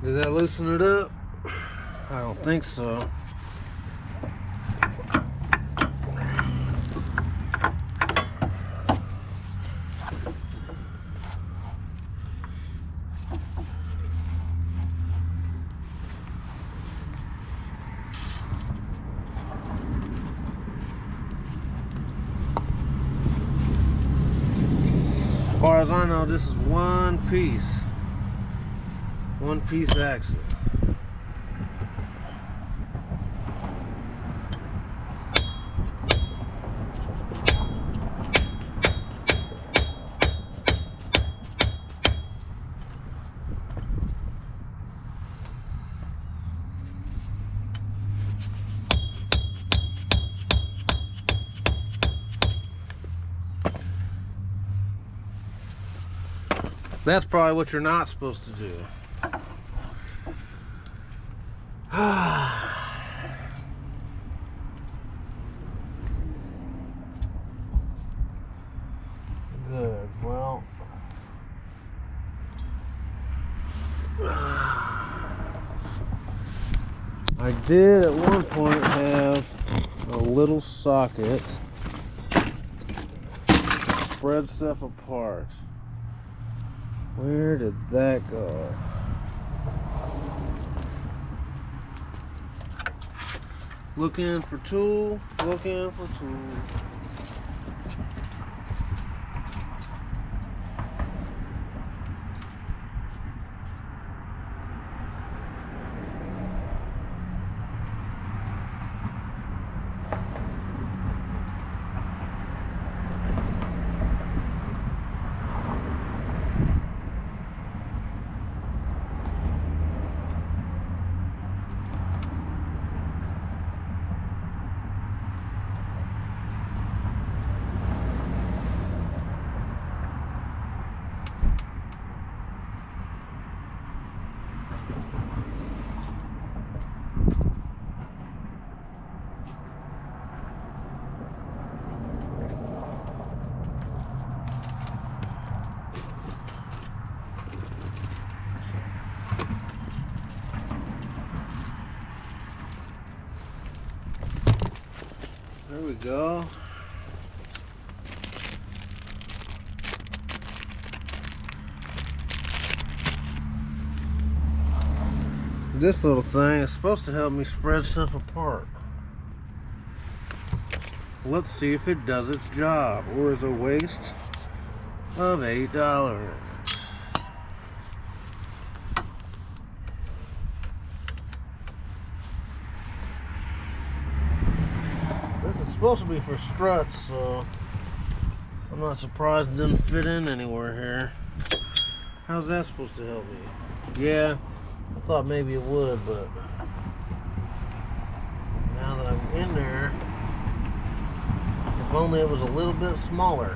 Did that loosen it up? I don't think so. As far as I know, this is one piece axle. That's probably what you're not supposed to do. Good. Well, I did at one point have a little socket to spread stuff apart. Where did that go? Looking for tool, looking for tool. There we go. This little thing is supposed to help me spread stuff apart. Let's see if it does its job, or is a waste of $8. This is supposed to be for struts, so I'm not surprised it didn't fit in anywhere here. How's that supposed to help me? Yeah, I thought maybe it would, but now that I'm in there, if only it was a little bit smaller,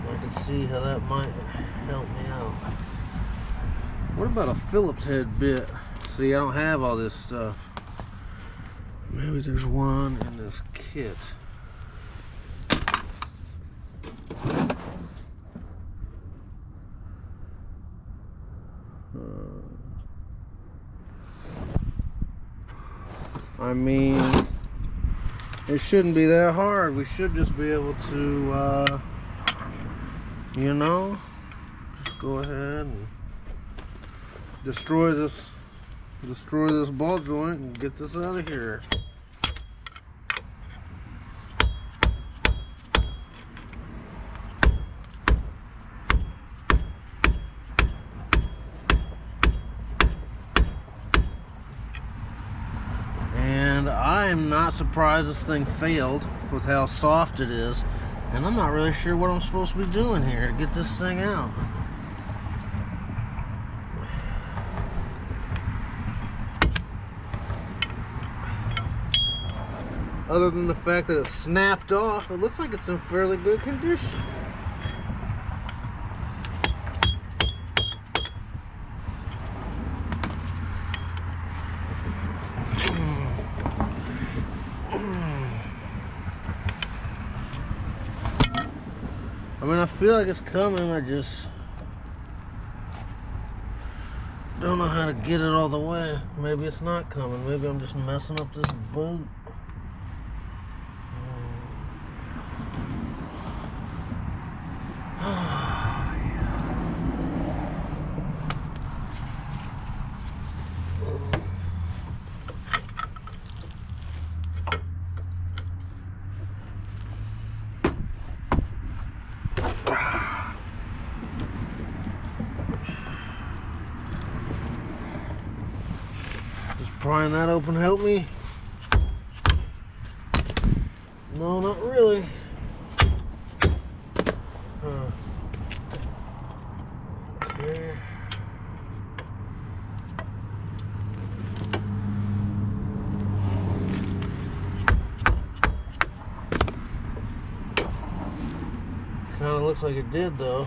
I could see how that might help me out. What about a Phillips head bit? See, I don't have all this stuff. Maybe there's one in this kit. I mean, it shouldn't be that hard. We should just be able to, you know, just go ahead and destroy this ball joint and get this out of here. And I'm not surprised this thing failed with how soft it is, and I'm not really sure what I'm supposed to be doing here to get this thing out. Other than the fact that it snapped off, it looks like it's in fairly good condition. I mean, I feel like it's coming, I just don't know how to get it all the way. Maybe it's not coming. Maybe I'm just messing up this boot. Prying that open help me? No, not really. Okay. Kinda looks like it did though.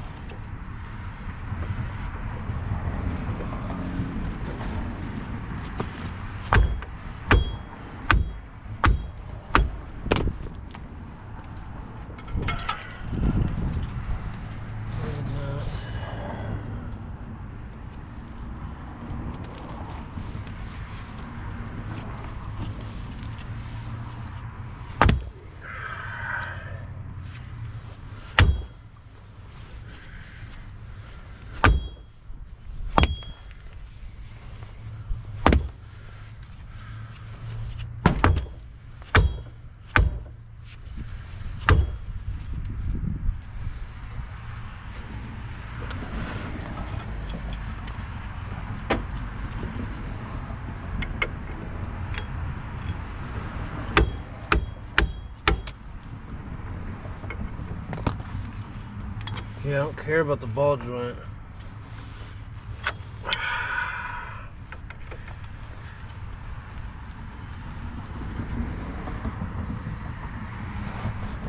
Yeah, I don't care about the ball joint.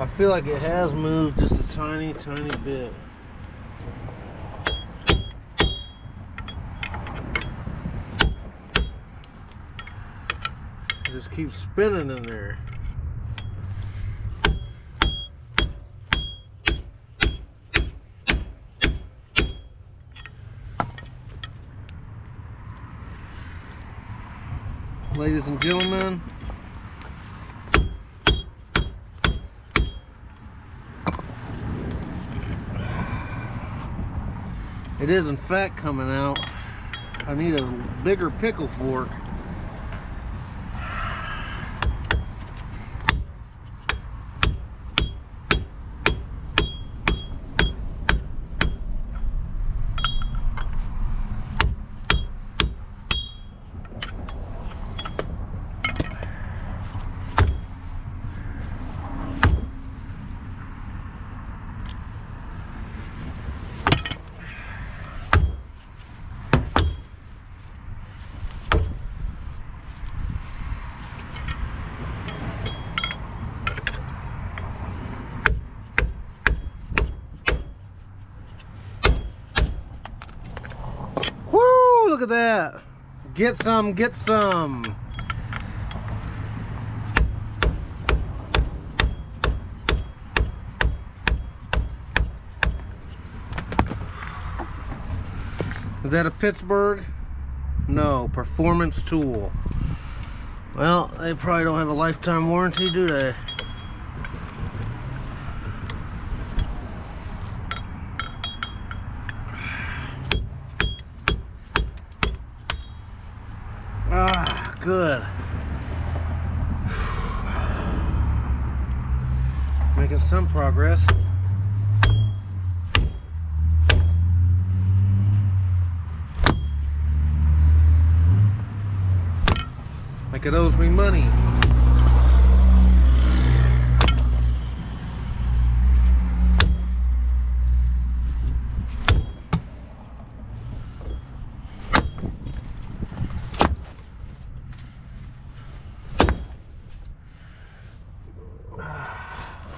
I feel like it has moved just a tiny, tiny bit. It just keeps spinning in there. Ladies and gentlemen, it is in fact coming out. I need a bigger pickle fork. Look at that. Get some, get some. Is that a Pittsburgh? No, performance tool. Well, they probably don't have a lifetime warranty, do they? Ah, good. Making some progress. Like it owes me money.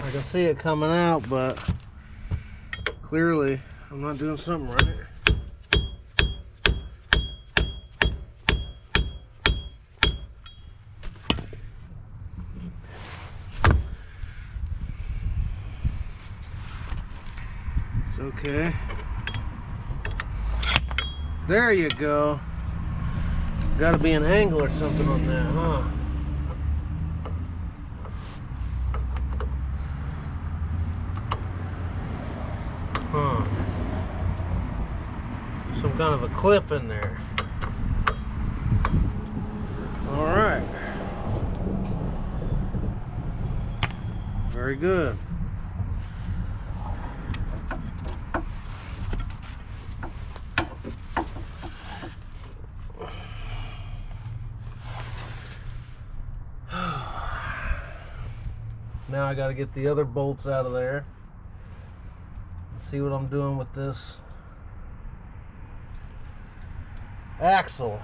I can see it coming out, but clearly I'm not doing something right. It's okay. There you go. Got to be an angle or something on that, huh? Huh. Some kind of a clip in there. All right. Very good. Now I got to get the other bolts out of there. See what I'm doing with this axle.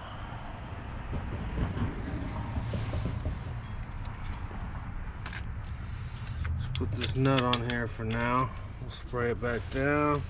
Let's put this nut on here for now. We'll spray it back down.